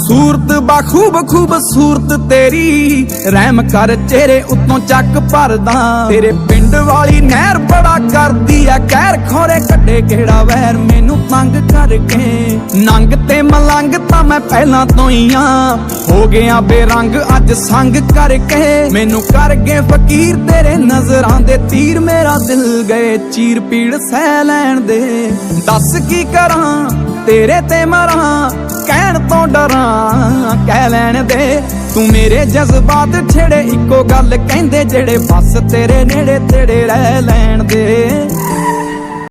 सूरत बाखूब खूबसूरत तेरी रहम कर चेहरे उत्तों चक भरदा तेरे पिंड वाली नहर बड़ा करदी है कहर खोरे कड्डे केड़ा वैर मैनू तंग करके नंग ते मलंग तां मैं पहलां तो ही हो गया बेरंग अज संग करके मैनू कर गए फकीर तेरे नजरां दे तीर मेरा दिल गए चीर पीड़ सह लैण दे दस की करां तेरे ते मरां कहण तो डरां कह लैण दे तू मेरे जज्बात छेड़े इको गल कहंदे जेड़े बस तेरे नेड़े तेड़े रह लैण दे।